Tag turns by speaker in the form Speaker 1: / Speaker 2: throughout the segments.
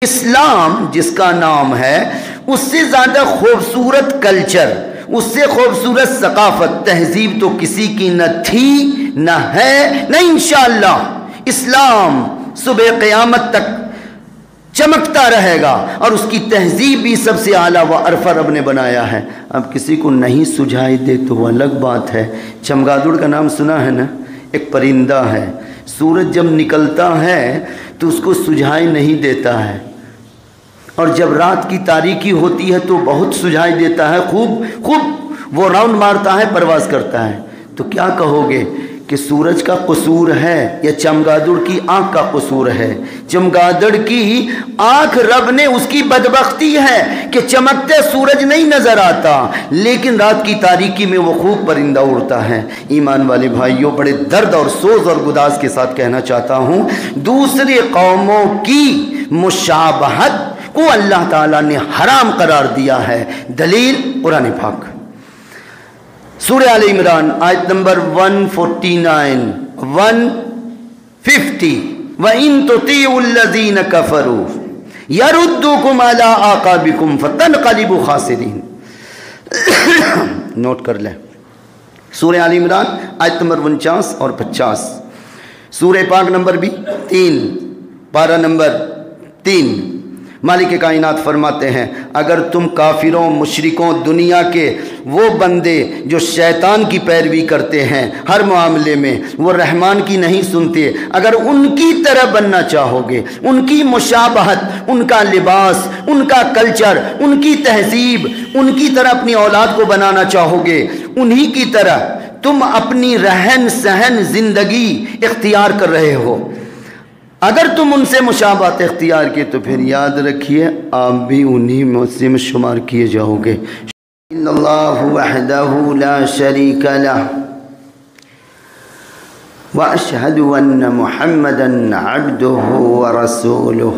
Speaker 1: اسلام جس کا نام ہے، اس سے زیادہ خوبصورت کلچر، اس سے خوبصورت ثقافت، تہذیب تو کسی کی نہ تھی، نہ ہے، نہ انشاءاللہ اسلام صبح قیامت تک چمکتا رہے گا، اور اس کی تہذیب بھی سب سے اعلیٰ و ارفع رب نے بنایا ہے۔ اب کسی کو نہیں سجھائی دے تو وہ الگ بات ہے۔ چمگادڑ کا نام سنا ہے نا؟ ایک پرندہ ہے، سورج جب نکلتا ہے تو اس کو سجھائی نہیں دیتا ہے، اور جب رات کی تاریکی ہوتی ہے تو بہت سجھائی دیتا ہے، خوب وہ راؤنڈ مارتا ہے، پرواز کرتا ہے۔ تو کیا کہو گے کہ سورج کا قصور ہے یا چمگادڑ کی آنکھ کا قصور ہے؟ چمگادڑ کی آنکھ، رب نے اس کی بدبختی ہے کہ چمکتے سورج نہیں نظر آتا، لیکن رات کی تاریکی میں وہ خوب پرندہ اڑتا ہے۔ ایمان والے بھائیوں، بڑے درد اور سوز اور گداز کے ساتھ کہنا چاہتا ہوں، دوسرے قوموں کی مشابہت کو اللہ تعالیٰ نے حرام قرار دیا ہے۔ دلیل قرآن پاک، سورہ آل عمران آیت نمبر 149 150، وَإِن تُطِيعُوا الَّذِينَ كَفَرُوا يَرُدُّوكُمْ عَلَىٰ أَعْقَابِكُمْ فَتَنْقَلِبُوا خَاسِرِينَ۔ نوٹ کر لیں، سورہ آل عمران آیت نمبر 49 اور 50، سورہ پاک نمبر بھی 3، پارہ نمبر 3۔ مالک کائنات فرماتے ہیں، اگر تم کافروں، مشرکوں، دنیا کے وہ بندے جو شیطان کی پیروی کرتے ہیں ہر معاملے میں، وہ رحمان کی نہیں سنتے، اگر ان کی طرح بننا چاہو گے، ان کی مشابہت، ان کا لباس، ان کا کلچر، ان کی تہذیب، ان کی طرح اپنی اولاد کو بنانا چاہو گے، انہی کی طرح تم اپنی رہن سہن زندگی اختیار کر رہے ہو، اگر تم ان سے مشابہت اختیار کیے تو پھر یاد رکھیے آپ بھی انہی میں شمار کیے جاؤ گے۔ اللہ وحدہ لا شریک لہ واشہد ان محمدا عبدہ ورسولہ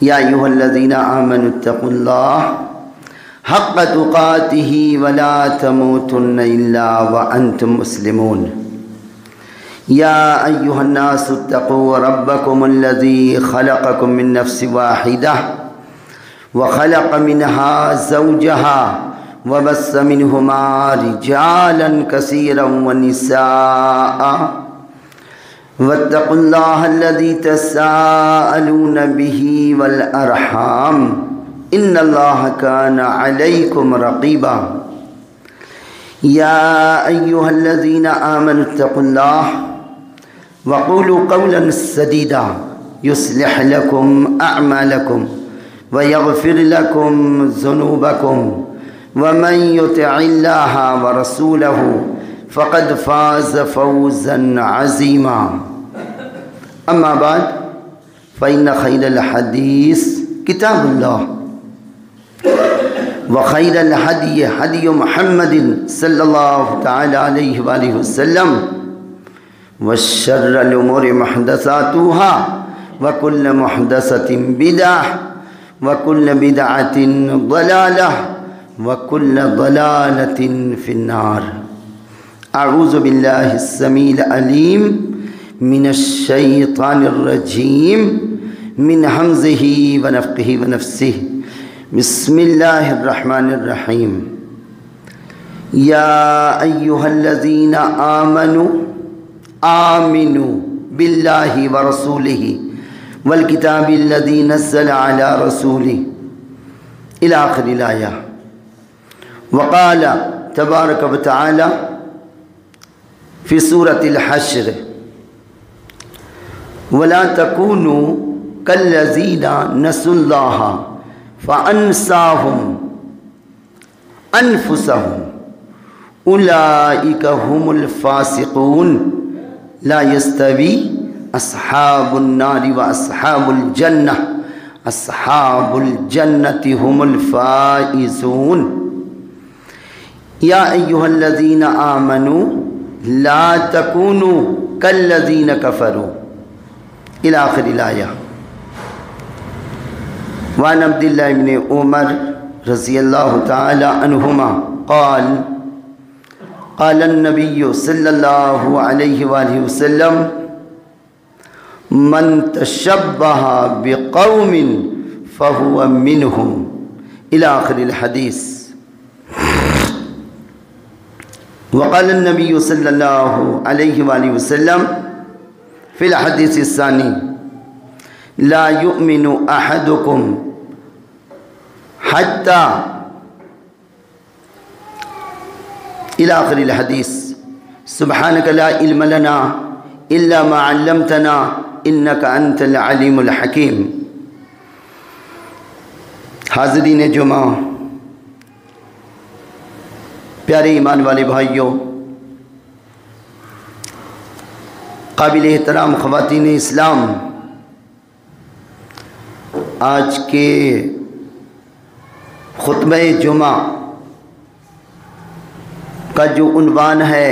Speaker 1: یا ایھا الذین آمنوا اتقوا اللہ حق تقاتہ ولا تموتن الا وانتم مسلمون۔ يا أيها الناس اتقوا ربكم الذي خلقكم من نفس واحدة وخلق منها زوجها وبث منهما رجالا كثيرا ونساء واتقوا الله الذي تساءلون به والأرحام إن الله كان عليكم رقيبا۔ يا أيها الذين آمنوا اتقوا الله وقولوا قولا سديدا يصلح لكم أعمالكم ويغفر لكم ذنوبكم ومن يطع الله ورسوله فقد فاز فوزا عظيما۔ أما بعد فإن خير الحديث كتاب الله وخير الهدي هدي محمد صلى الله تعالى عليه وآله وسلم وشر الأمور محدثاتها وكل محدثة بدعة وكل بدعة ضلالة وكل ضلالة في النار۔ أعوذ بالله السميع العليم من الشيطان الرجيم من همزه ونفخه ونفسه۔ بسم الله الرحمن الرحيم۔ يا أيها الذين آمنوا بالله ورسوله والكتاب الذي نزل على رسوله إلى آخر الآية۔ وقال تبارك وتعالى في سورة الحشر، ولا تكونوا كالذين نسوا الله فأنساهم أنفسهم أولئك هم الفاسقون لا يستوي أصحاب النار وأصحاب الجنة أصحاب الجنة هم الفائزون۔ يا أيها الذين آمنوا لا تكونوا كالذين كفروا إلى آخر الآية۔ وعن عبد الله بن عمر رضي الله تعالى عنهما قال قال النبي صلى الله عليه وآله وسلم من تشبہ بقوم فہو منہم الی آخر الحدیث۔ وقال النبی صلی اللہ علیہ وآلہ وسلم فی الحدیث الثانی لا یؤمن احدکم حتی الی آخر الحدیث سبحانک لا علم لنا الا ما علمتنا انک انت العلیم الحکیم۔ حاضرین جمعہ، پیارے ایمان والے بھائیوں، قابل احترام خواتین اسلام، آج کے خطبہ جمعہ کا جو عنوان ہے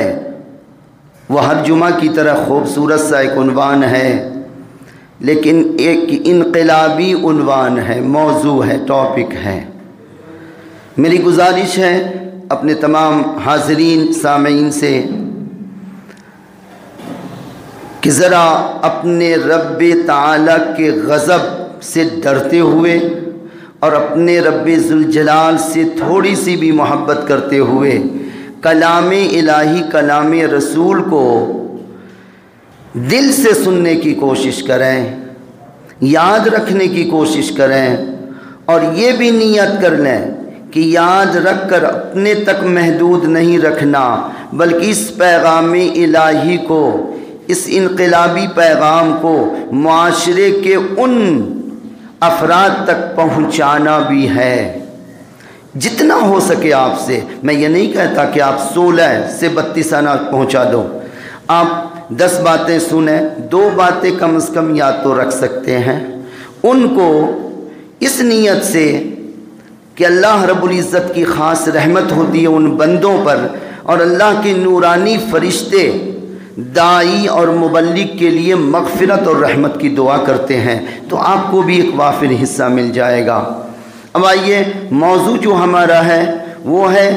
Speaker 1: وہ ہر جمعہ کی طرح خوبصورت سا ایک عنوان ہے، لیکن ایک انقلابی عنوان ہے، موضوع ہے، ٹاپک ہے۔ میری گزارش ہے اپنے تمام حاضرین سامعین سے کہ ذرا اپنے رب تعالیٰ کے غضب سے ڈرتے ہوئے اور اپنے رب ذوالجلال سے تھوڑی سی بھی محبت کرتے ہوئے کلام الہی، کلام رسول کو دل سے سننے کی کوشش کریں، یاد رکھنے کی کوشش کریں، اور یہ بھی نیت کر لیں کہ یاد رکھ کر اپنے تک محدود نہیں رکھنا، بلکہ اس پیغام الہی کو، اس انقلابی پیغام کو معاشرے کے ان افراد تک پہنچانا بھی ہے جتنا ہو سکے آپ سے۔ میں یہ نہیں کہتا کہ آپ 16 سے 32 آنا پہنچا دو، آپ 10 باتیں سنیں، 2 باتیں کم از کم یاد تو رکھ سکتے ہیں، ان کو اس نیت سے کہ اللہ رب العزت کی خاص رحمت ہوتی ہے ان بندوں پر، اور اللہ کے نورانی فرشتے داعی اور مبلغ کے لیے مغفرت اور رحمت کی دعا کرتے ہیں، تو آپ کو بھی ایک وافر حصہ مل جائے گا۔ اب آئیے، موضوع جو ہمارا ہے وہ ہے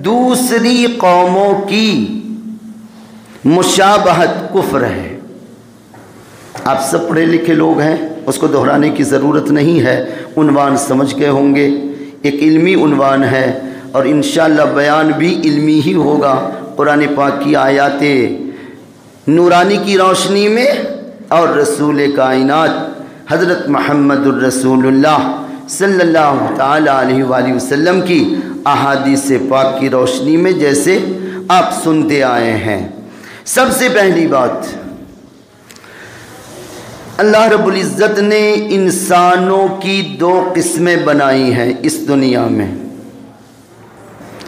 Speaker 1: دوسری قوموں کی مشابہت کفر ہے۔ آپ سب پڑھے لکھے لوگ ہیں، اس کو دہرانے کی ضرورت نہیں ہے، عنوان سمجھ گئے ہوں گے، ایک علمی عنوان ہے اور انشاءاللہ بیان بھی علمی ہی ہوگا، قرآن پاک کی آیات نورانی کی روشنی میں اور رسول کائنات حضرت محمد الرسول اللہ صلی اللہ تعالی علیہ وآلہ وسلم کی احادیث پاک کی روشنی میں، جیسے آپ سنتے آئے ہیں۔ سب سے پہلی بات، اللہ رب العزت نے انسانوں کی 2 قسمیں بنائی ہیں اس دنیا میں،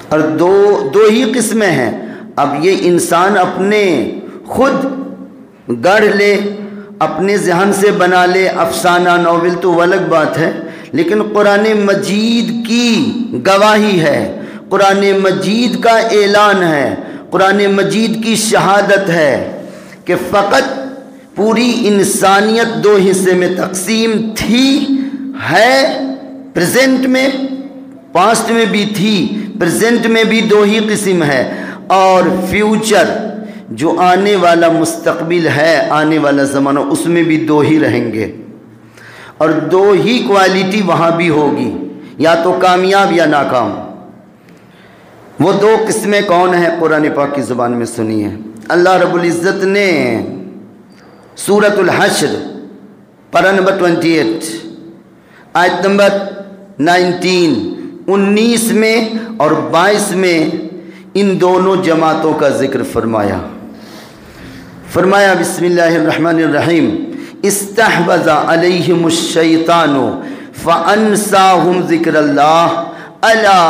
Speaker 1: اور دو ہی قسمیں ہیں۔ اب یہ انسان اپنے خود گڑھ لے، اپنے ذہن سے بنا لے، افسانہ ناول تو الگ بات ہے، لیکن قرآن مجید کی گواہی ہے، قرآن مجید کا اعلان ہے، قرآن مجید کی شہادت ہے کہ فقط پوری انسانیت 2 حصے میں تقسیم تھی، ہے، پریزنٹ میں، پاسٹ میں بھی تھی، پریزنٹ میں بھی 2 ہی قسم ہے، اور فیوچر جو آنے والا مستقبل ہے، آنے والا زمانہ، اس میں بھی 2 ہی رہیں گے، اور 2 ہی کوالٹی وہاں بھی ہوگی، یا تو کامیاب یا ناکام۔ وہ 2 قسمیں کون ہیں؟ قرآن پاک کی زبان میں سنیے۔ اللہ رب العزت نے سورۃ الحشر پارہ نمبر 28 آیت نمبر 19 میں اور 22 میں ان دونوں جماعتوں کا ذکر فرمایا۔ بسم اللہ الرحمن الرحیم، استحوذ علیہم الشیطان فانساہم ذکر اللہ الا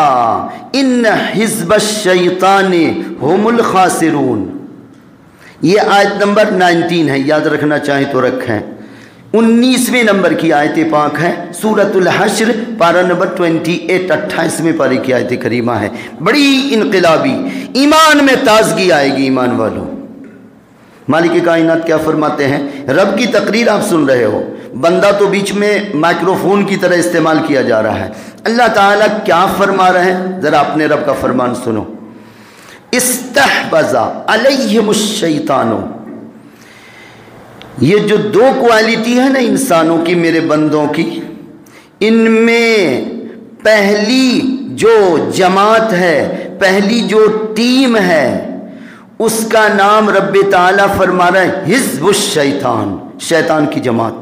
Speaker 1: ان حزب الشیطان ہم الخاسرون۔ یہ آیت نمبر 19 ہے، یاد رکھنا چاہیں تو رکھیں۔ 19ویں نمبر کی آیت پاک ہے، سورۃ الحشر پارہ نمبر 28، 28ویں پارے کی آیت کریمہ ہے، بڑی انقلابی، ایمان میں تازگی آئے گی ایمان والوں۔ مالک کائنات کیا فرماتے ہیں؟ رب کی تقریر آپ سن رہے ہو، بندہ تو بیچ میں مائکروفون کی طرح استعمال کیا جا رہا ہے۔ اللہ تعالیٰ کیا فرما رہے ہیں؟ ذرا اپنے رب کا فرمان سنو۔ استحوذ علیہم الشیطان، یہ جو دو کوالٹی ہے نا انسانوں کی، میرے بندوں کی، ان میں پہلی جو جماعت ہے، پہلی جو ٹیم ہے، اس کا نام رب تعالیٰ فرما رہا ہے حزب الشیطان، شیطان کی جماعت،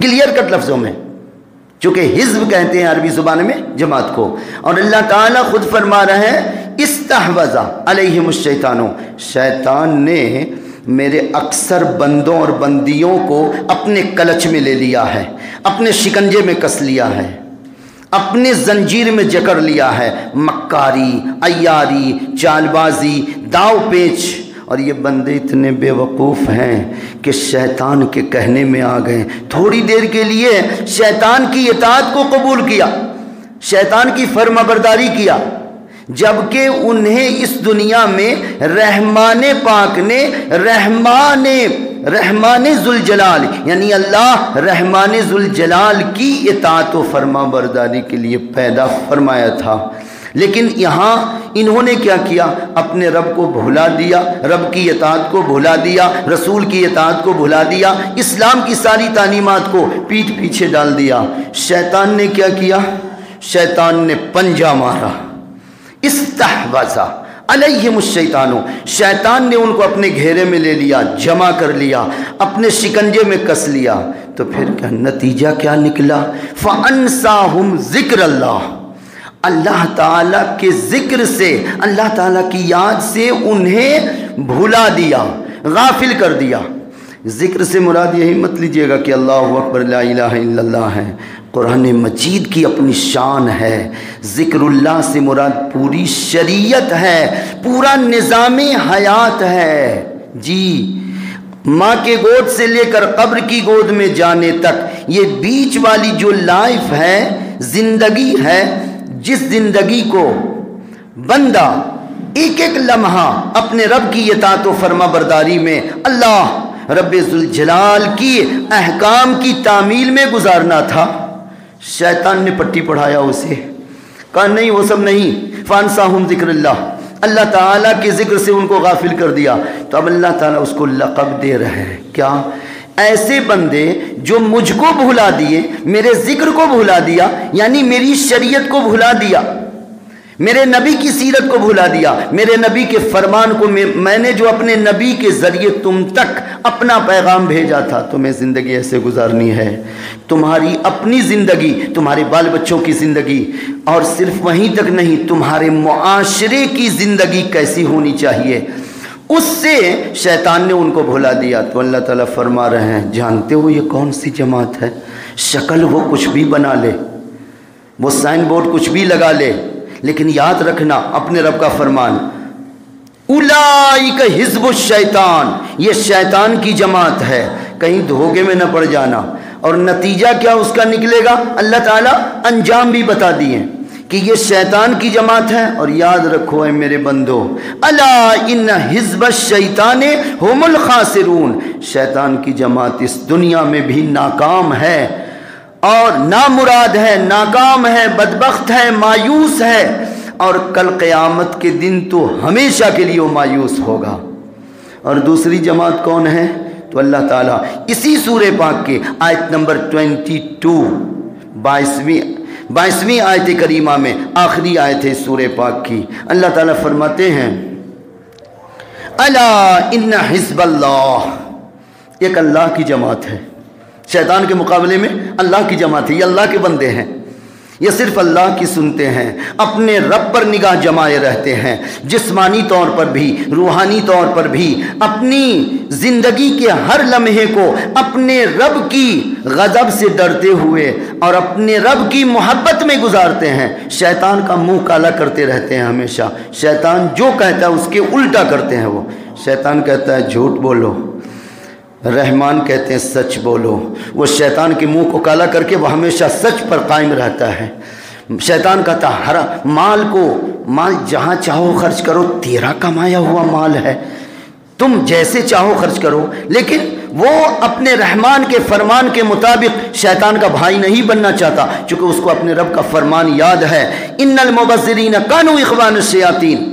Speaker 1: کلیئر کٹ لفظوں میں، چونکہ حزب کہتے ہیں عربی زبان میں جماعت کو، اور اللہ تعالیٰ خود فرما رہا ہے استحوذ علیہم الشیطان، شیطان نے میرے اکثر بندوں اور بندیوں کو اپنے کلچ میں لے لیا ہے، اپنے شکنجے میں کس لیا ہے، اپنے زنجیر میں جکڑ لیا ہے، مکاری، عیاری، چال بازی، داؤ پیچ، اور یہ بندے اتنے بے وقوف ہیں کہ شیطان کے کہنے میں آ گئے، تھوڑی دیر کے لیے شیطان کی اطاعت کو قبول کیا، شیطان کی فرما برداری کیا، جبکہ انہیں اس دنیا میں رحمان پاک نے رحمان ذوالجلال یعنی اللہ رحمان ذوالجلال کی اطاعت و فرما برداری کے لیے پیدا فرمایا تھا، لیکن یہاں انہوں نے کیا کیا؟ اپنے رب کو بھلا دیا، رب کی اطاعت کو بھلا دیا، رسول کی اطاعت کو بھلا دیا، اسلام کی ساری تعلیمات کو پیٹھ پیچھے ڈال دیا۔ شیطان نے کیا کیا؟ شیطان نے پنجہ مارا، استحوذ علیہم الشیطان، شیطان نے ان کو اپنے گھیرے میں لے لیا، جمع کر لیا، اپنے شکنجے میں کس لیا۔ تو پھر کیا نتیجہ کیا نکلا؟ فَأَنْسَاهُمْ ذِكْرَ اللَّهِ، اللہ تعالیٰ کے ذکر سے، اللہ تعالیٰ کی یاد سے انہیں بھلا دیا، غافل کر دیا۔ ذکر سے مراد یہی مت لیجئے گا کہ اللہ اکبر لا الہ الا اللہ ہے، قرآن مجید کی اپنی شان ہے۔ ذکر اللہ سے مراد پوری شریعت ہے، پورا نظام حیات ہے۔ جی، ماں کے گود سے لے کر قبر کی گود میں جانے تک یہ بیچ والی جو لائف ہے، زندگی ہے، جس زندگی کو بندہ ایک ایک لمحہ اپنے رب کی اطاعت و فرما برداری میں، اللہ رب ذوالجلال کی احکام کی تعمیل میں گزارنا تھا، شیطان نے پٹی پڑھایا اسے، کہا نہیں وہ سب نہیں، فانساہم ذکر اللہ، اللہ تعالیٰ کے ذکر سے ان کو غافل کر دیا۔ تو اب اللہ تعالیٰ اس کو لقب دے رہے ہیں، کیا؟ ایسے بندے جو مجھ کو بھلا دیے، میرے ذکر کو بھلا دیا، یعنی میری شریعت کو بھلا دیا، میرے نبی کی سیرت کو بھلا دیا، میرے نبی کے فرمان کو، میں نے جو اپنے نبی کے ذریعے تم تک اپنا پیغام بھیجا تھا، تمہیں زندگی ایسے گزارنی ہے، تمہاری اپنی زندگی، تمہارے بال بچوں کی زندگی، اور صرف وہیں تک نہیں، تمہارے معاشرے کی زندگی کیسی ہونی چاہیے، اس سے شیطان نے ان کو بھلا دیا۔ تو اللہ تعالیٰ فرما رہے ہیں، جانتے ہو یہ کون سی جماعت ہے؟ شکل وہ کچھ بھی بنا لے، وہ سائن بورڈ کچھ بھی لگا لے، لیکن یاد رکھنا اپنے رب کا فرمان، اولئک حزب الشیطان، یہ شیطان کی جماعت ہے، کہیں دھوکے میں نہ پڑ جانا۔ اور نتیجہ کیا اس کا نکلے گا؟ اللہ تعالیٰ انجام بھی بتا دیے کہ یہ شیطان کی جماعت ہے۔ اور یاد رکھو اے میرے بندو، الا ان حزب الشیطان هم الخاسرون، شیطان کی جماعت اس دنیا میں بھی ناکام ہے، اور نامراد ہے، ناکام ہے، بدبخت ہے، مایوس ہے، اور کل قیامت کے دن تو ہمیشہ کے لیے وہ مایوس ہوگا۔ اور دوسری جماعت کون ہے؟ تو اللہ تعالیٰ اسی سورہ پاک کے آیت نمبر 22، 22ویں آیت کریمہ میں، آخری آیت ہے سورہ پاک کی، اللہ تعالیٰ فرماتے ہیں، الا ان حزب اللہ، ایک اللہ کی جماعت ہے، شیطان کے مقابلے میں اللہ کی جماعت ہے، یہ اللہ کے بندے ہیں، یہ صرف اللہ کی سنتے ہیں، اپنے رب پر نگاہ جمائے رہتے ہیں، جسمانی طور پر بھی، روحانی طور پر بھی، اپنی زندگی کے ہر لمحے کو اپنے رب کی غضب سے ڈرتے ہوئے اور اپنے رب کی محبت میں گزارتے ہیں۔ شیطان کا منہ کالا کرتے رہتے ہیں ہمیشہ، شیطان جو کہتا ہے اس کے الٹا کرتے ہیں۔ وہ شیطان کہتا ہے جھوٹ بولو، رحمان کہتے ہیں سچ بولو۔ وہ شیطان کے منہ کو کالا کر کے وہ ہمیشہ سچ پر قائم رہتا ہے۔ شیطان کہتا ہے ہر مال جہاں چاہو خرچ کرو، تیرا کمایا ہوا مال ہے، تم جیسے چاہو خرچ کرو، لیکن وہ اپنے رحمان کے فرمان کے مطابق شیطان کا بھائی نہیں بننا چاہتا، چونکہ اس کو اپنے رب کا فرمان یاد ہے، ان المبذرین کانوا اخوان الشیاطین،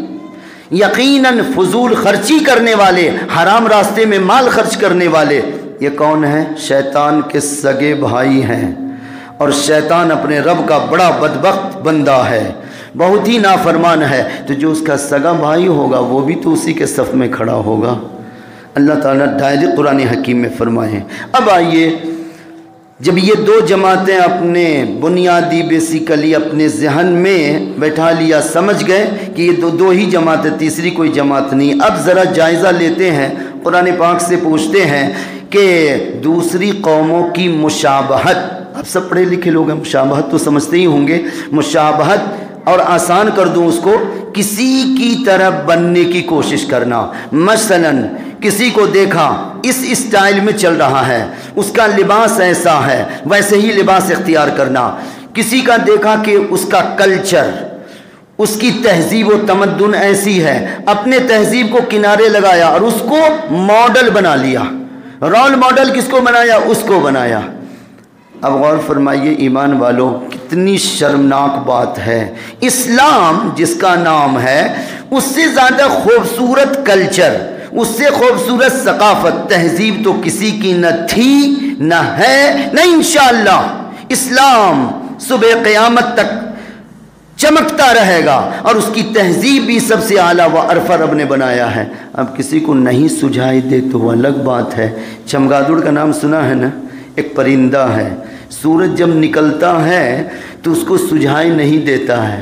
Speaker 1: یقیناً فضول خرچی کرنے والے، حرام راستے میں مال خرچ کرنے والے، یہ کون ہیں؟ شیطان کے سگے بھائی ہیں، اور شیطان اپنے رب کا بڑا بدبخت بندہ ہے، بہت ہی نافرمان ہے، تو جو اس کا سگا بھائی ہوگا وہ بھی تو اسی کے صف میں کھڑا ہوگا۔ اللہ تعالیٰ ڈائریکٹ قرآن حکیم میں فرمائے۔ اب آئیے، جب یہ دو جماعتیں اپنے بنیادی بیسیکلی اپنے ذہن میں بیٹھا لیا، سمجھ گئے کہ یہ دو ہی جماعتیں، تیسری کوئی جماعت نہیں، اب ذرا جائزہ لیتے ہیں، قرآن پاک سے پوچھتے ہیں کہ دوسری قوموں کی مشابہت، اب سب پڑھے لکھے لوگ ہیں، مشابہت تو سمجھتے ہی ہوں گے، مشابہت اور آسان کر دوں اس کو، کسی کی طرح بننے کی کوشش کرنا۔ مثلاً کسی کو دیکھا اس اسٹائل میں چل رہا ہے، اس کا لباس ایسا ہے، ویسے ہی لباس اختیار کرنا۔ کسی کا دیکھا کہ اس کا کلچر، اس کی تہذیب و تمدن ایسی ہے، اپنے تہذیب کو کنارے لگایا اور اس کو ماڈل بنا لیا۔ رول ماڈل کس کو بنایا؟ اس کو بنایا۔ اب غور فرمائیے ایمان والو، کتنی شرمناک بات ہے۔ اسلام جس کا نام ہے، اس سے زیادہ خوبصورت کلچر، اس سے خوبصورت ثقافت، تہذیب تو کسی کی نہ تھی، نہ ہے، نہ انشاءاللہ۔ اسلام صبح قیامت تک چمکتا رہے گا، اور اس کی تہذیب بھی سب سے اعلیٰ و ارفع رب نے بنایا ہے۔ اب کسی کو نہیں سجھائی دے تو وہ الگ بات ہے۔ چمگادڑ کا نام سنا ہے نا؟ ایک پرندہ ہے، سورج جب نکلتا ہے تو اس کو سجھائی نہیں دیتا ہے،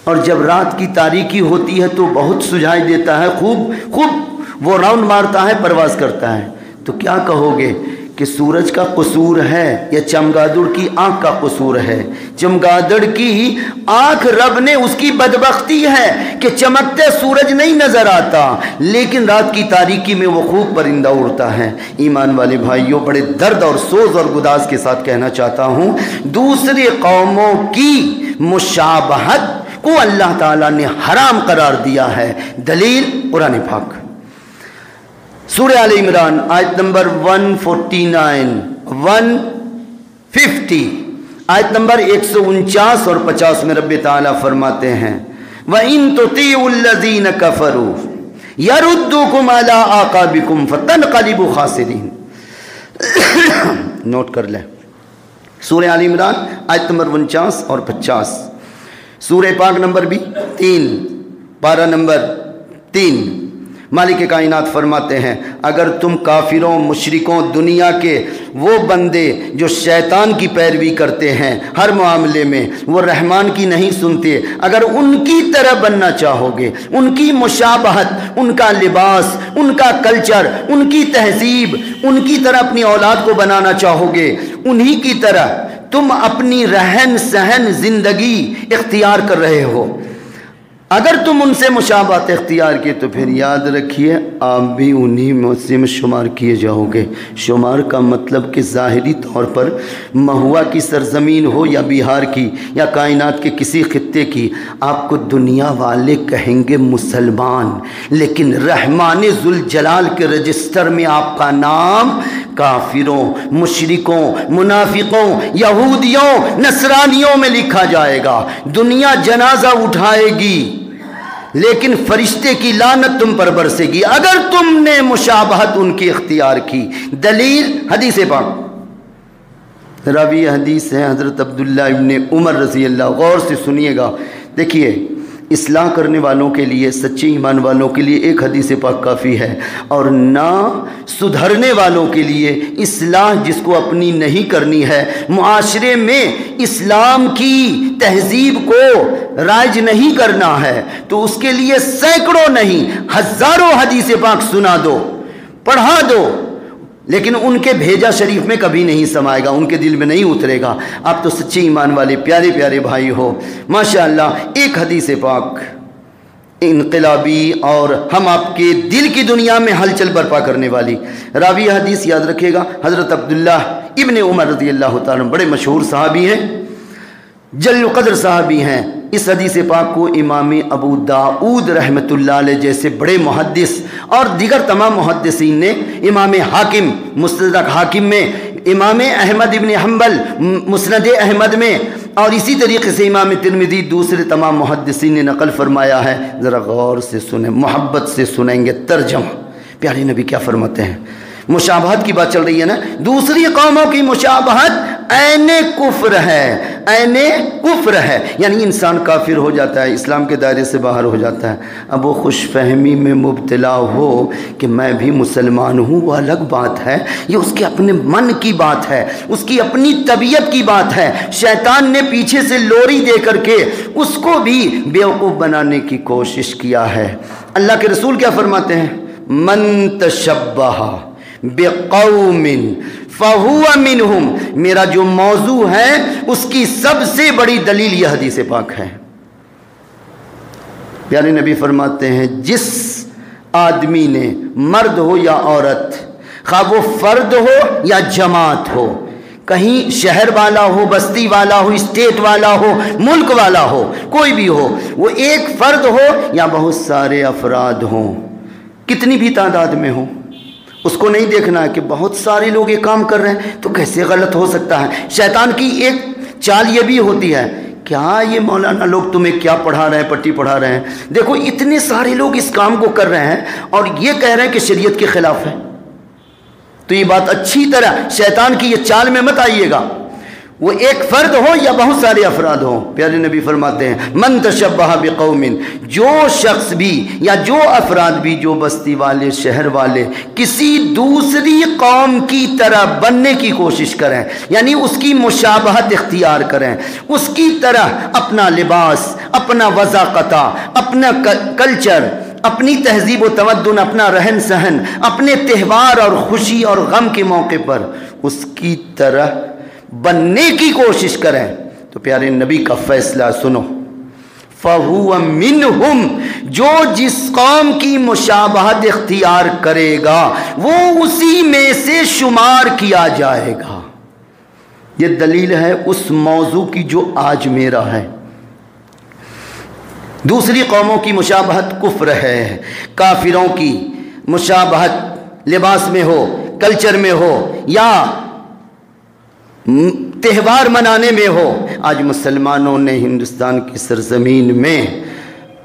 Speaker 1: اور جب رات کی تاریکی ہوتی ہے تو بہت سجھائی دیتا ہے، خوب وہ راؤنڈ مارتا ہے، پرواز کرتا ہے۔ تو کیا کہو گے کہ سورج کا قصور ہے یا چمگادڑ کی آنکھ کا قصور ہے؟ چمگادڑ کی آنکھ رب نے، اس کی بدبختی ہے کہ چمکتے سورج نہیں نظر آتا، لیکن رات کی تاریکی میں وہ خوب پرندہ اڑتا ہے۔ ایمان والے بھائیوں، بڑے درد اور سوز اور گداز کے ساتھ کہنا چاہتا ہوں، دوسری قوموں کی مشابہت کو اللہ تعالیٰ نے حرام قرار دیا ہے۔ دلیل قرآن پاک، سورہ آل عمران آیت نمبر 149 150، آیت نمبر 149 اور 50 میں رب تعالیٰ فرماتے ہیں وَإِن تُطِيعُوا الَّذِينَ كَفَرُوا يَرُدُّوكُمْ عَلَىٰ أَعْقَابِكُمْ فَتَنْقَلِبُوا خَاسِرِينَ۔ نوٹ کر لیں، سورہ آل عمران آیت نمبر 49 اور 50، سورہ پاک نمبر بھی 3، پارہ نمبر 3۔ مالک کائنات فرماتے ہیں اگر تم کافروں، مشرکوں، دنیا کے وہ بندے جو شیطان کی پیروی کرتے ہیں ہر معاملے میں، وہ رحمان کی نہیں سنتے، اگر ان کی طرح بننا چاہو گے، ان کی مشابہت، ان کا لباس، ان کا کلچر، ان کی تہذیب، ان کی طرح اپنی اولاد کو بنانا چاہو گے، انہی کی طرح تم اپنی رہن سہن زندگی اختیار کر رہے ہو، اگر تم ان سے مشابہت اختیار کیے تو پھر یاد رکھیے آپ بھی انہی میں شمار کیے جاؤ گے۔ شمار کا مطلب کہ ظاہری طور پر مہوا کی سرزمین ہو یا بہار کی یا کائنات کے کسی خطے کی، آپ کو دنیا والے کہیں گے مسلمان، لیکن رحمان ذوالجلال کے رجسٹر میں آپ کا نام کافروں، مشرکوں، منافقوں، یہودیوں، نصرانیوں میں لکھا جائے گا۔ دنیا جنازہ اٹھائے گی لیکن فرشتے کی لعنت تم پر برسے گی اگر تم نے مشابہت ان کی اختیار کی۔ دلیل حدیث پاک، راوی حدیث ہے حضرت عبداللہ ابن عمر رضی اللہ، غور سے سنیے گا۔ دیکھیے، اصلاح کرنے والوں کے لیے، سچے ایمان والوں کے لیے ایک حدیث پاک کافی ہے، اور نہ سدھرنے والوں کے لیے، اصلاح جس کو اپنی نہیں کرنی ہے، معاشرے میں اسلام کی تہذیب کو رائج نہیں کرنا ہے، تو اس کے لیے سینکڑوں نہیں ہزاروں حدیث پاک سنا دو، پڑھا دو، لیکن ان کے بھیجا شریف میں کبھی نہیں سمائے گا، ان کے دل میں نہیں اترے گا۔ آپ تو سچے ایمان والے پیارے پیارے بھائی ہو، ماشاءاللہ۔ ایک حدیث پاک انقلابی اور ہم آپ کے دل کی دنیا میں ہلچل برپا کرنے والی، راوی حدیث یاد رکھے گا حضرت عبداللہ ابن عمر رضی اللہ تعالیٰ، بڑے مشہور صحابی ہیں، جل قدر صحابی ہیں۔ اس حدیث پاک کو امام ابو داؤد رحمۃ اللہ علیہ جیسے بڑے محدث اور دیگر تمام محدثین نے، امام حاکم مستدرک حاکم میں، امام احمد ابن حنبل مسند احمد میں، اور اسی طریقے سے امام ترمذی دوسرے تمام محدثین نے نقل فرمایا ہے، ذرا غور سے سنیں، محبت سے سنیں گے ترجمہ۔ پیارے نبی کیا فرماتے ہیں؟ مشابہت کی بات چل رہی ہے نا، دوسری قوموں کی مشابہت عین کفر ہے، عین کفر ہے، یعنی انسان کافر ہو جاتا ہے، اسلام کے دائرے سے باہر ہو جاتا ہے، اب وہ خوش فہمی میں مبتلا ہو کہ میں بھی مسلمان ہوں، وہ الگ بات ہے، یہ اس کے اپنے من کی بات ہے، اس کی اپنی طبیعت کی بات ہے۔ شیطان نے پیچھے سے لوری دے کر کے اس کو بھی بیوقوف بنانے کی کوشش کیا ہے۔ اللہ کے رسول کیا فرماتے ہیں؟ من تشبہ بقوم فہو منہم، میرا جو موضوع ہے اس کی سب سے بڑی دلیل یہ حدیث پاک ہے۔ پیارے نبی فرماتے ہیں جس آدمی نے، مرد ہو یا عورت، خواہ وہ فرد ہو یا جماعت ہو، کہیں شہر والا ہو، بستی والا ہو، اسٹیٹ والا ہو، ملک والا ہو، کوئی بھی ہو، وہ ایک فرد ہو یا بہت سارے افراد ہوں، کتنی بھی تعداد میں ہوں، اس کو نہیں دیکھنا ہے کہ بہت سارے لوگ یہ کام کر رہے ہیں تو کیسے غلط ہو سکتا ہے۔ شیطان کی ایک چال یہ بھی ہوتی ہے، کیا یہ مولانا لوگ تمہیں کیا پڑھا رہے ہیں، پٹی پڑھا رہے ہیں، دیکھو اتنے سارے لوگ اس کام کو کر رہے ہیں اور یہ کہہ رہے ہیں کہ شریعت کے خلاف ہے، تو یہ بات اچھی طرح شیطان کی یہ چال میں مت آئیے گا، وہ ایک فرد ہو یا بہت سارے افراد ہوں۔ پیارے نبی فرماتے ہیں من تشبہ بقوم، جو شخص بھی یا جو افراد بھی، جو بستی والے، شہر والے کسی دوسری قوم کی طرح بننے کی کوشش کریں، یعنی اس کی مشابہت اختیار کریں، اس کی طرح اپنا لباس، اپنا وضاقتہ، اپنا کلچر، اپنی تہذیب و تمدن، اپنا رہن سہن، اپنے تہوار اور خوشی اور غم کے موقع پر اس کی طرح بننے کی کوشش کریں، تو پیارے نبی کا فیصلہ سنو، فَهُوَ مِنْهُمْ، جو جس قوم کی مشابہت اختیار کرے گا وہ اسی میں سے شمار کیا جائے گا۔ یہ دلیل ہے اس موضوع کی جو آج میرا ہے۔ دوسری قوموں کی مشابہت کفر ہے، کافروں کی مشابہت لباس میں ہو، کلچر میں ہو یا تہوار منانے میں ہو۔ آج مسلمانوں نے ہندوستان کی سرزمین میں،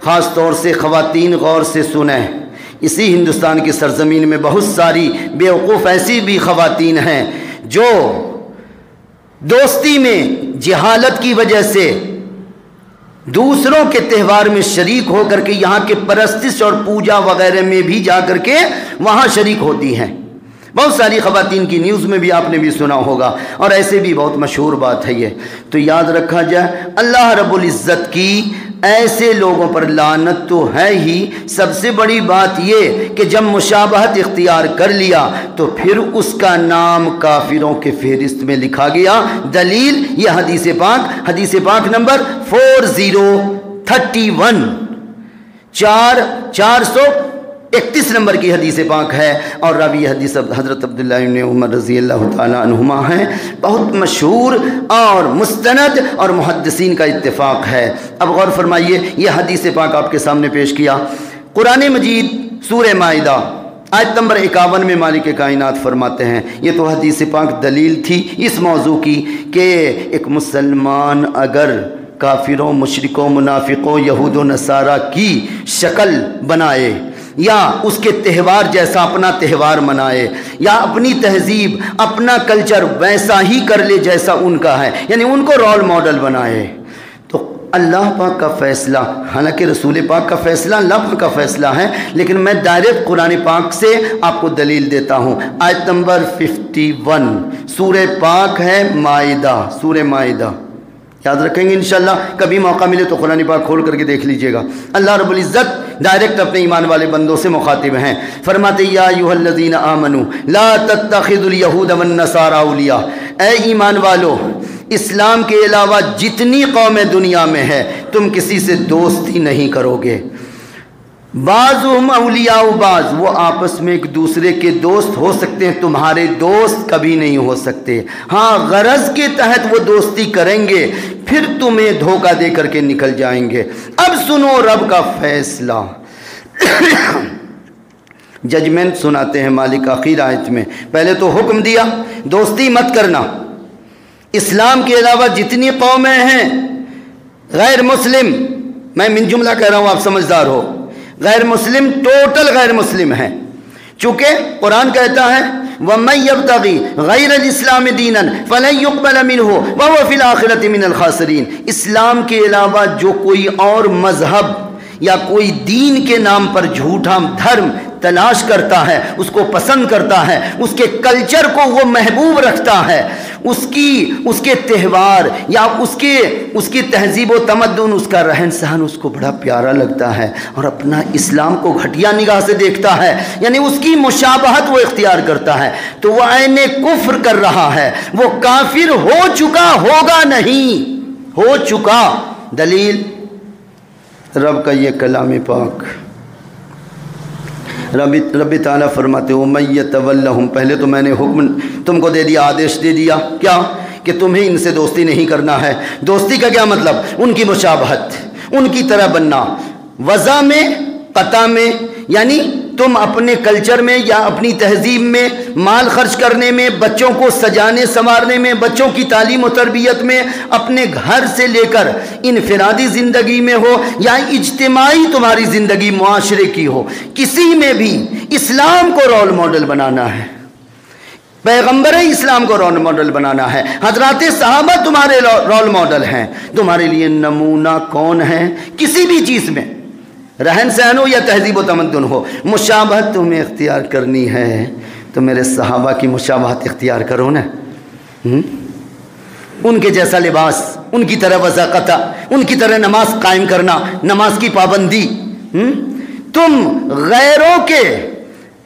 Speaker 1: خاص طور سے خواتین غور سے سنیں، اسی ہندوستان کی سرزمین میں بہت ساری بیوقوف ایسی بھی خواتین ہیں جو دوستی میں جہالت کی وجہ سے دوسروں کے تہوار میں شریک ہو کر کے یہاں کے پرستش اور پوجا وغیرہ میں بھی جا کر کے وہاں شریک ہوتی ہیں۔ بہت ساری خواتین کی نیوز میں بھی آپ نے بھی سنا ہوگا، اور ایسے بھی بہت مشہور بات ہے یہ۔ تو یاد رکھا جائے اللہ رب العزت کی ایسے لوگوں پر لعنت تو ہے ہی، سب سے بڑی بات یہ کہ جب مشابہت اختیار کر لیا تو پھر اس کا نام کافروں کے فہرست میں لکھا گیا۔ دلیل یہ حدیث پاک نمبر 4031، 431 نمبر کی حدیث پاک ہے، اور راوی حدیث حضرت عبداللہ ابن عمر رضی اللہ تعالیٰ عنہما ہیں، بہت مشہور اور مستند اور محدثین کا اتفاق ہے۔ اب غور فرمائیے، یہ حدیث پاک آپ کے سامنے پیش کیا۔ قرآن مجید سورہ مائدہ آیت نمبر 51 میں مالک کائنات فرماتے ہیں، یہ تو حدیث پاک دلیل تھی اس موضوع کی کہ ایک مسلمان اگر کافروں، مشرکوں، منافقوں، یہود و نصارہ کی شکل بنائے یا اس کے تہوار جیسا اپنا تہوار منائے یا اپنی تہذیب، اپنا کلچر ویسا ہی کر لے جیسا ان کا ہے، یعنی ان کو رول ماڈل بنائے، تو اللہ پاک کا فیصلہ، حالانکہ رسول پاک کا فیصلہ اللہ پاک کا فیصلہ ہے، لیکن میں ڈائریکٹ قرآن پاک سے آپ کو دلیل دیتا ہوں۔ آیت نمبر 51 سورہ پاک ہے مائدہ، سورہ مائدہ، یاد رکھیں گے انشاءاللہ، کبھی موقع ملے تو قرآن پاک کھول کر کے دیکھ لیجئے گا۔ اللہ رب العزت ڈائریکٹ اپنے ایمان والے بندوں سے مخاطب ہیں، فرماتے یا ایھا الذین آمنوا لا تتخذوا اليہود والنصارى اولیاء، اے ایمان والو، اسلام کے علاوہ جتنی قومیں دنیا میں ہے تم کسی سے دوستی نہیں کرو گے۔ بعضهم اولیاء بعض، وہ آپس میں ایک دوسرے کے دوست ہو سکتے ہیں، تمہارے دوست کبھی نہیں ہو سکتے، ہاں غرض کے تحت وہ دوستی کریں گے، پھر تمہیں دھوکہ دے کر کے نکل جائیں گے۔ اب سنو رب کا فیصلہ، ججمنٹ سناتے ہیں مالک آخر آیت میں۔ پہلے تو حکم دیا دوستی مت کرنا، اسلام کے علاوہ جتنی قومیں ہیں غیر مسلم، میں من جملہ کہہ رہا ہوں آپ سمجھدار ہو، غیر مسلم ٹوٹل غیر مسلم ہیں، چونکہ قرآن کہتا ہے وَمَن يَبْتَغِي غَيْرَ الْإِسْلَامِ دِينًا فَلَن يُقْبَلَ مِنْهُ وَهُوَ فِي الْآخِرَةِ مِنَ الْخَاسِرِينَ۔ اسلام کے علاوہ جو کوئی اور مذہب یا کوئی دین کے نام پر جھوٹا دھرم تلاش کرتا ہے، اس کو پسند کرتا ہے، اس کے کلچر کو وہ محبوب رکھتا ہے، اس کے تہوار یا اس کی تہذیب و تمدن، اس کا رہن سہن اس کو بڑا پیارا لگتا ہے، اور اپنا اسلام کو گھٹیا نگاہ سے دیکھتا ہے، یعنی اس کی مشابہت وہ اختیار کرتا ہے، تو وہ عین کفر کر رہا ہے، وہ کافر ہو چکا، ہوگا نہیں، ہو چکا۔ دلیل رب کا یہ کلام پاک، رب تعالیٰ فرماتے ہو مَن یتولہم، پہلے تو میں نے حکم تم کو دے دیا، آدیش دے دیا کیا کہ تمہیں ان سے دوستی نہیں کرنا ہے۔ دوستی کا کیا مطلب؟ ان کی مشابہت، ان کی طرح بننا، وضع میں قطع میں، یعنی تم اپنے کلچر میں یا اپنی تہذیب میں، مال خرچ کرنے میں، بچوں کو سجانے سنوارنے میں، بچوں کی تعلیم و تربیت میں، اپنے گھر سے لے کر انفرادی زندگی میں ہو یا اجتماعی تمہاری زندگی معاشرے کی ہو، کسی میں بھی اسلام کو رول ماڈل بنانا ہے، پیغمبر اسلام کو رول ماڈل بنانا ہے، حضرات صحابہ تمہارے رول ماڈل ہیں، تمہارے لیے نمونہ کون ہے؟ کسی بھی چیز میں، رہن سہن ہو یا تہذیب و تمدن ہو، مشابہت تمہیں اختیار کرنی ہے تو میرے صحابہ کی مشابہت اختیار کرو نا، ان کے جیسا لباس، ان کی طرح وضع قطع، ان کی طرح نماز قائم کرنا، نماز کی پابندی۔ تم غیروں کے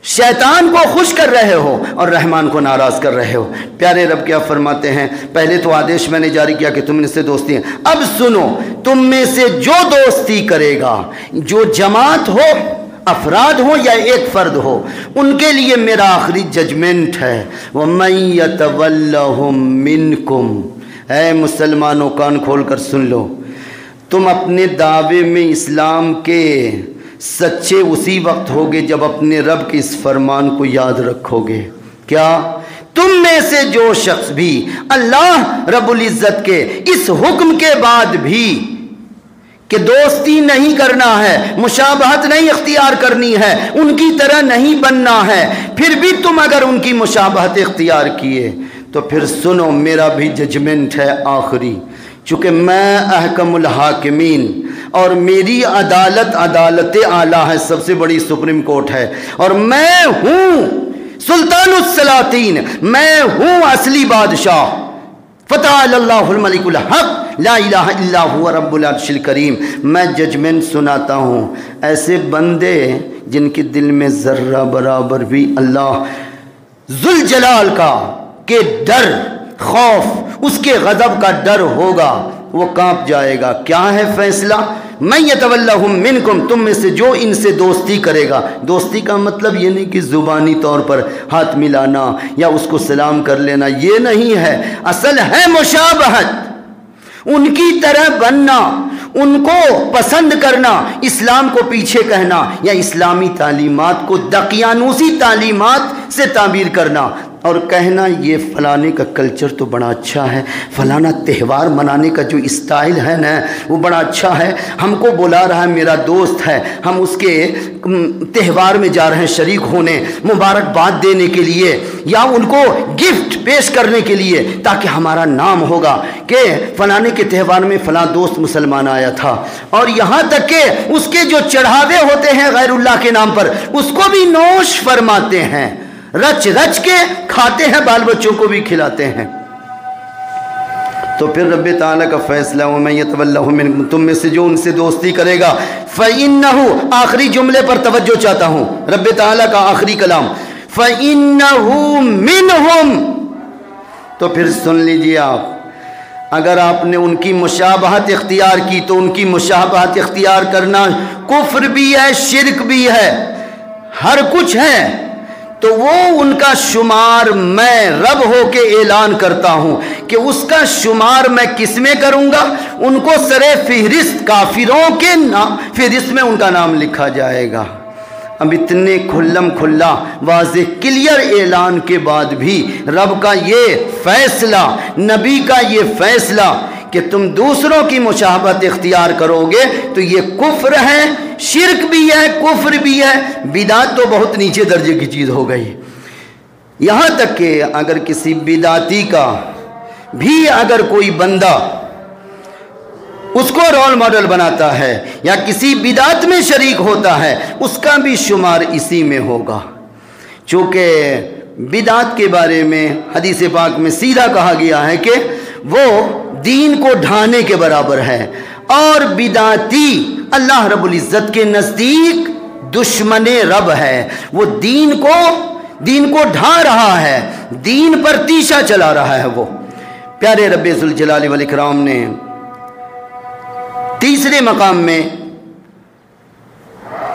Speaker 1: شیطان کو خوش کر رہے ہو اور رحمان کو ناراض کر رہے ہو۔ پیارے رب کیا فرماتے ہیں؟ پہلے تو آدیش میں نے جاری کیا کہ تم ان سے دوستی ہے، اب سنو، تم میں سے جو دوستی کرے گا، جو جماعت ہو، افراد ہو یا ایک فرد ہو، ان کے لیے میرا آخری ججمنٹ ہے وَمَن يَتَوَلَّهُم مِّنكُمْ۔ اے مسلمانوں کان کھول کر سن لو، تم اپنے دعوے میں اسلام کے سچے اسی وقت ہوگے جب اپنے رب کے اس فرمان کو یاد رکھو گے۔ کیا؟ تم میں سے جو شخص بھی اللہ رب العزت کے اس حکم کے بعد بھی کہ دوستی نہیں کرنا ہے، مشابہت نہیں اختیار کرنی ہے، ان کی طرح نہیں بننا ہے، پھر بھی تم اگر ان کی مشابہت اختیار کیے تو پھر سنو، میرا بھی ججمنٹ ہے آخری، چونکہ میں احکم الحاکمین اور میری عدالت عدالت اعلیٰ ہے، سب سے بڑی سپریم کورٹ ہے، اور میں ہوں سلطان السلاطین، میں ہوں اصلی بادشاہ، فتعال اللہ الملک الحق لا الہ الا هو رب العرش الکریم۔ میں ججمنٹ سناتا ہوں ایسے بندے جن کے دل میں ذرہ برابر بھی اللہ ذوالجلال کا کہ ڈر، خوف، اس کے غضب کا ڈر ہوگا، وہ کانپ جائے گا۔ کیا ہے فیصلہ؟ مَن يَتَوَلَّهُم مِّنكُمْ، تم میں سے جو ان سے دوستی کرے گا۔ دوستی کا مطلب یہ نہیں کہ زبانی طور پر ہاتھ ملانا یا اس کو سلام کر لینا، یہ نہیں ہے، اصل ہے مشابہت، ان کی طرح بننا، ان کو پسند کرنا، اسلام کو پیچھے کہنا یا اسلامی تعلیمات کو دقیانوسی تعلیمات سے تعبیر کرنا اور کہنا یہ فلانے کا کلچر تو بڑا اچھا ہے، فلانا تہوار منانے کا جو اسٹائل ہے نا وہ بڑا اچھا ہے، ہم کو بلا رہا ہے، میرا دوست ہے، ہم اس کے تہوار میں جا رہے ہیں شریک ہونے، مبارکباد دینے کے لیے یا ان کو گفٹ پیش کرنے کے لیے، تاکہ ہمارا نام ہوگا کہ فلانے کے تہوار میں فلاں دوست مسلمان آیا تھا، اور یہاں تک کہ اس کے جو چڑھاوے ہوتے ہیں غیر اللہ کے نام پر اس کو بھی نوش فرماتے ہیں، رچ رچ کے کھاتے ہیں، بال بچوں کو بھی کھلاتے ہیں۔ تو پھر رب تعالیٰ کا فیصلہ وَمَن يَتَوَلَّهُم مِّنكُمْ، تم میں سے جو ان سے دوستی کرے گا، فَإِنَّهُ، آخری جملے پر توجہ چاہتا ہوں، رب تعالیٰ کا آخری کلام، فَإِنَّهُ مِنْهُمْ، تو پھر سن لیجئے آپ، اگر آپ نے ان کی مشابہت اختیار کی تو ان کی مشابہت اختیار کرنا کفر بھی ہے، شرک بھی ہے، ہر کچھ ہے، تو وہ ان کا شمار میں رب ہو کے اعلان کرتا ہوں کہ اس کا شمار میں کس میں کروں گا؟ ان کو سرے فہرست کافروں کے فہرست میں ان کا نام لکھا جائے گا۔ اب اتنے کھلم کھلا واضح کلیئر اعلان کے بعد بھی رب کا یہ فیصلہ، نبی کا یہ فیصلہ کہ تم دوسروں کی مشابہت اختیار کرو گے تو یہ کفر ہے، شرک بھی ہے، کفر بھی ہے، بدعت تو بہت نیچے درجے کی چیز ہو گئی۔ یہاں تک کہ اگر کسی بدعتی کا بھی اگر کوئی بندہ اس کو رول ماڈل بناتا ہے یا کسی بدعت میں شریک ہوتا ہے، اس کا بھی شمار اسی میں ہوگا، چونکہ بدعت کے بارے میں حدیث پاک میں سیدھا کہا گیا ہے کہ وہ دین کو ڈھانے کے برابر ہے، اور بدعتی اللہ رب العزت کے نزدیک دشمن رب ہے، وہ دین کو ڈھا رہا ہے، دین پر تیشا چلا رہا ہے۔ وہ پیارے رب ذوالجلال والاکرام نے تیسرے مقام میں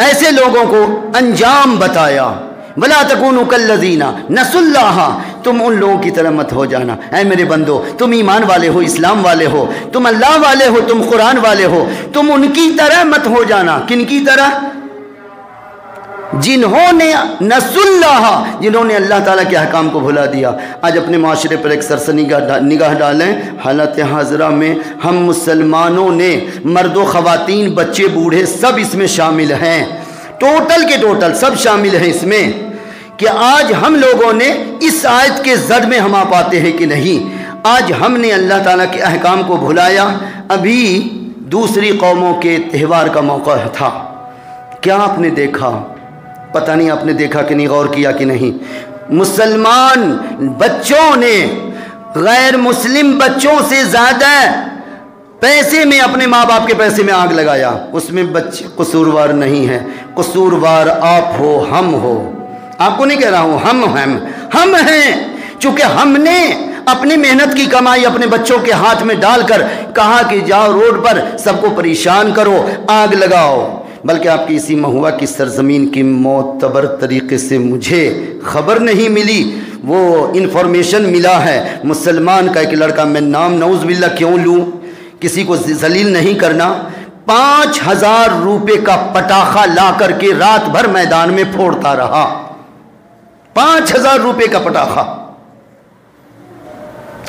Speaker 1: ایسے لوگوں کو انجام بتایا، وَلَا تَكُونُوا كَالَّذِينَ نَسُوا اللَّهَ، تم ان لوگوں کی طرح مت ہو جانا۔ اے میرے بندو، تم ایمان والے ہو، اسلام والے ہو، تم اللہ والے ہو، تم قرآن والے ہو، تم ان کی طرح مت ہو جانا۔ کن کی طرح؟ جنہوں نے نسوا اللہ، جنہوں نے اللہ تعالیٰ کے احکام کو بھلا دیا۔ آج اپنے معاشرے پر ایک سرسری نگاہ ڈالیں، حالت حاضرہ میں ہم مسلمانوں نے مرد و خواتین، بچے بوڑھے سب اس میں شامل ہیں، ٹوٹل کے ٹوٹل سب شامل ہیں اس میں، کہ آج ہم لوگوں نے اس آیت کے زد میں ہم آ پاتے ہیں کہ نہیں۔ آج ہم نے اللہ تعالیٰ کے احکام کو بھلایا۔ ابھی دوسری قوموں کے تہوار کا موقع تھا، کیا آپ نے دیکھا؟ پتہ نہیں آپ نے دیکھا کہ نہیں، غور کیا کہ نہیں، مسلمان بچوں نے غیر مسلم بچوں سے زیادہ پیسے میں اپنے ماں باپ کے پیسے میں آگ لگایا۔ اس میں بچے قصوروار نہیں ہیں، قصوروار آپ ہو، ہم ہو، آپ کو نہیں کہہ رہا ہوں، ہم ہیں، چونکہ ہم نے اپنی محنت کی کمائی اپنے بچوں کے ہاتھ میں ڈال کر کہا کہ جاؤ روڈ پر سب کو پریشان کرو، آگ لگاؤ۔ بلکہ آپ کی اسی مہوا کی سرزمین کی معتبر طریقے سے مجھے خبر نہیں ملی، وہ انفارمیشن ملا ہے، مسلمان کا ایک لڑکا، میں نام نعوذ باللہ کیوں لوں، کسی کو ذلیل نہیں کرنا، 5000 روپے کا پٹاخہ لا کر کے رات بھر میدان میں پھوڑتا رہا، 5000 روپے کا پٹاخہ۔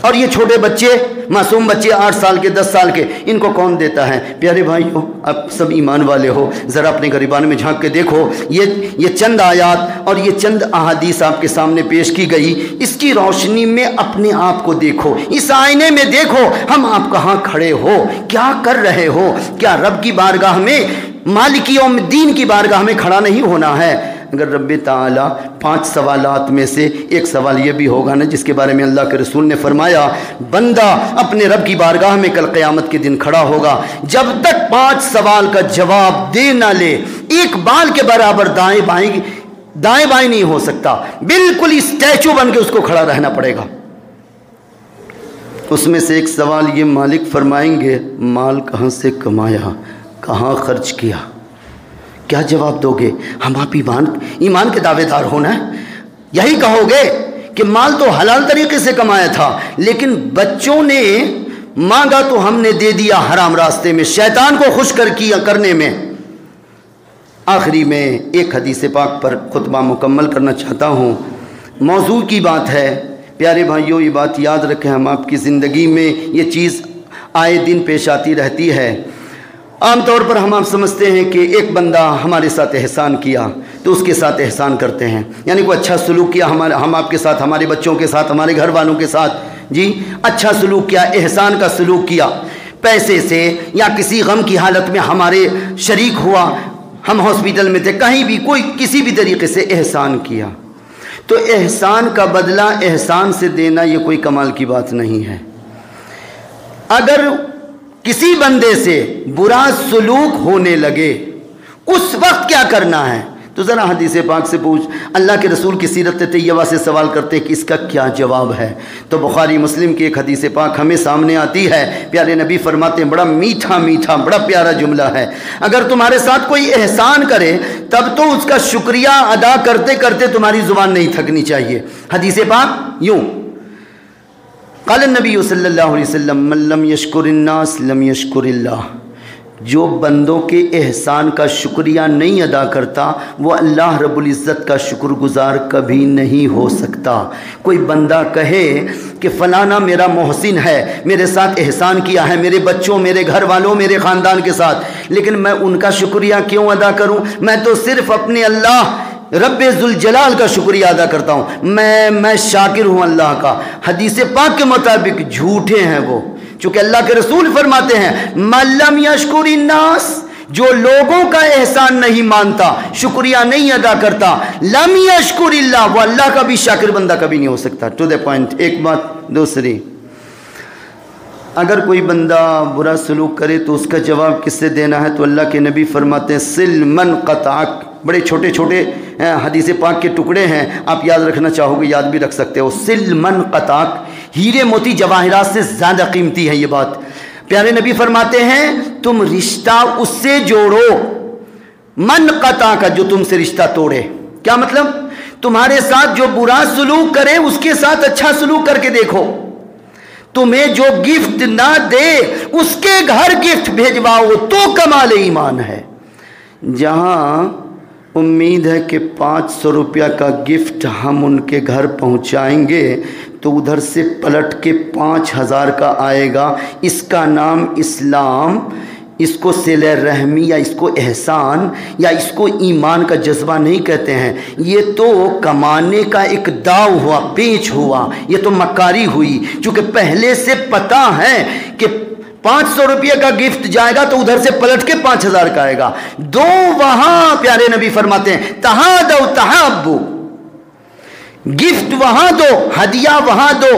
Speaker 1: اور یہ چھوٹے بچے، معصوم بچے 8 سال کے، 10 سال کے، ان کو کون دیتا ہے؟ پیارے بھائیو، اب سب ایمان والے ہو، ذرا اپنے گریبان میں جھانک کے دیکھو، یہ چند آیات اور یہ چند احادیث آپ کے سامنے پیش کی گئی، اس کی روشنی میں اپنے آپ کو دیکھو، اس آئینے میں دیکھو، ہم آپ کہاں کھڑے ہو، کیا کر رہے ہو؟ کیا رب کی بارگاہ میں، مالک یوم الدین کی بارگاہ میں کھڑا نہیں ہونا ہے؟ اگر رب تعالیٰ 5 سوالات میں سے ایک سوال یہ بھی ہوگا نا، جس کے بارے میں اللہ کے رسول نے فرمایا، بندہ اپنے رب کی بارگاہ میں کل قیامت کے دن کھڑا ہوگا، جب تک 5 سوال کا جواب دے نہ لے، ایک بال کے برابر دائیں بائیں نہیں ہو سکتا، بالکل اسٹیچو بن کے اس کو کھڑا رہنا پڑے گا۔ اس میں سے ایک سوال یہ مالک فرمائیں گے، مال کہاں سے کمایا، کہاں خرچ کیا؟ کیا جواب دو گے؟ ہم آپ ایمان کے دعوے دار ہونا، یہی کہو گے کہ مال تو حلال طریقے سے کمایا تھا، لیکن بچوں نے مانگا تو ہم نے دے دیا حرام راستے میں، شیطان کو خوش کرنے میں۔ آخری میں ایک حدیث پاک پر خطبہ مکمل کرنا چاہتا ہوں، موضوع کی بات ہے۔ پیارے بھائیوں، یہ بات یاد رکھیں، ہم آپ کی زندگی میں یہ چیز آئے دن پیش آتی رہتی ہے۔ عام طور پر ہم آپ سمجھتے ہیں کہ ایک بندہ ہمارے ساتھ احسان کیا تو اس کے ساتھ احسان کرتے ہیں، یعنی کوئی اچھا سلوک کیا ہم آپ کے ساتھ، ہمارے بچوں کے ساتھ، ہمارے گھر والوں کے ساتھ، جی اچھا سلوک کیا، احسان کا سلوک کیا، پیسے سے یا کسی غم کی حالت میں ہمارے شریک ہوا، ہم ہاسپٹل میں تھے، کہیں بھی کوئی کسی بھی طریقے سے احسان کیا، تو احسان کا بدلہ احسان سے دینا یہ کوئی کمال کی بات نہیں ہے۔ اگر کسی بندے سے برا سلوک ہونے لگے، اس وقت کیا کرنا ہے؟ تو ذرا حدیث پاک سے پوچھ، اللہ کے رسول کی سیرت طیبہ سے سوال کرتے کہ اس کا کیا جواب ہے؟ تو بخاری مسلم کی ایک حدیث پاک ہمیں سامنے آتی ہے، پیارے نبی فرماتے ہیں، بڑا میٹھا بڑا پیارا جملہ ہے، اگر تمہارے ساتھ کوئی احسان کرے تب تو اس کا شکریہ ادا کرتے کرتے تمہاری زبان نہیں تھکنی چاہیے۔ حدیث پاک یوں، قال النبی صلی اللہ علیہ وسلم، من لم یشکر الناس لم یشکر اللہ، جو بندوں کے احسان کا شکریہ نہیں ادا کرتا وہ اللہ رب العزت کا شکر گزار کبھی نہیں ہو سکتا۔ کوئی بندہ کہے کہ فلانا میرا محسن ہے، میرے ساتھ احسان کیا ہے، میرے بچوں، میرے گھر والوں، میرے خاندان کے ساتھ، لیکن میں ان کا شکریہ کیوں ادا کروں؟ میں تو صرف اپنے اللہ رب ذوالجلال کا شکریہ ادا کرتا ہوں، میں شاکر ہوں اللہ کا۔ حدیث پاک کے مطابق جھوٹے ہیں وہ، چونکہ اللہ کے رسول فرماتے ہیں من لم یشکر الناس، جو لوگوں کا احسان نہیں مانتا، شکریہ نہیں ادا کرتا، لم یشکر اللہ، وہ اللہ کا بھی شاکر بندہ کبھی نہیں ہو سکتا۔ ٹو دا پوائنٹ ایک بات۔ دوسری، اگر کوئی بندہ برا سلوک کرے تو اس کا جواب کس سے دینا ہے؟ تو اللہ کے نبی فرماتے ہیں سل من قطعک۔ بڑے چھوٹے چھوٹے حدیث پاک کے ٹکڑے ہیں، آپ یاد رکھنا چاہو گے یاد بھی رکھ سکتے ہو۔ سل من قطعک، ہیرے موتی جواہرات سے زیادہ قیمتی ہے یہ بات۔ پیارے نبی فرماتے ہیں تم رشتہ اس سے جوڑو، من قطع کا، جو تم سے رشتہ توڑے۔ کیا مطلب؟ تمہارے ساتھ جو برا سلوک کرے اس کے ساتھ اچھا سلوک کر کے دیکھو، تمہیں جو گفٹ نہ دے اس کے گھر گفٹ بھیجواؤ تو کمال ایمان ہے۔ جہاں امید ہے کہ 500 روپیہ کا گفٹ ہم ان کے گھر پہنچائیں گے تو ادھر سے پلٹ کے 5000 کا آئے گا، اس کا نام اسلام، اس کو صلہ رحمی یا اس کو احسان یا اس کو ایمان کا جذبہ نہیں کہتے ہیں۔ یہ تو کمانے کا ایک داؤ ہوا، پیچ ہوا، یہ تو مکاری ہوئی، چونکہ پہلے سے پتہ ہے کہ 500 روپیہ کا گفٹ جائے گا تو ادھر سے پلٹ کے 5000 کا آئے گا۔ دو وہاں، پیارے نبی فرماتے ہیں تہادوا تحابوا، گفٹ وہاں دو، ہدیہ وہاں دو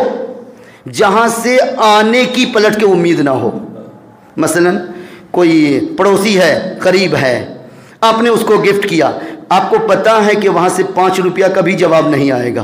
Speaker 1: جہاں سے آنے کی پلٹ کے امید نہ ہو۔ مثلا کوئی پڑوسی ہے، قریب ہے، آپ نے اس کو گفٹ کیا، آپ کو پتہ ہے کہ وہاں سے 5 روپیہ کا بھی جواب نہیں آئے گا،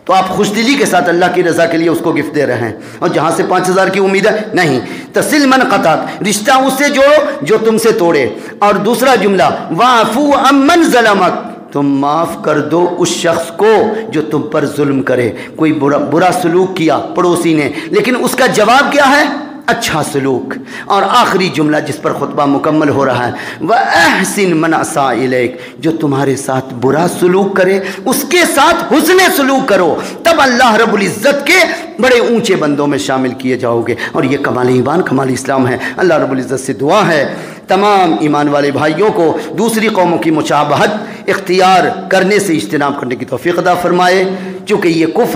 Speaker 1: تو آپ خوش دلی کے ساتھ اللہ کی رضا کے لیے اس کو گفٹ دے رہے ہیں، اور جہاں سے 5000 کی امید ہے نہیں۔ تصل من قطعک، رشتہ اس سے جوڑو جو تم سے توڑے۔ اور دوسرا جملہ واعفو عمن ظلمک، تم معاف کر دو اس شخص کو جو تم پر ظلم کرے۔ کوئی برا سلوک کیا پڑوسی نے، لیکن اس کا جواب کیا ہے؟ اچھا سلوک۔ اور آخری جملہ جس پر خطبہ مکمل ہو رہا ہے وَأَحْسِن مَنْ أَسَاءَ إِلَيْكَ، جو تمہارے ساتھ برا سلوک کرے اس کے ساتھ حسن سلوک کرو، تب اللہ رب العزت کے بڑے اونچے بندوں میں شامل کیے جاؤ گے۔ اور یہ کمال ایمان، کمال اسلام ہے۔ اللہ رب العزت سے دعا ہے تمام ایمان والے بھائیوں کو دوسری قوموں کی مشابہت اختیار کرنے سے اجتناب کرنے کی توفیق عطا فرمائے، چونکہ یہ کفر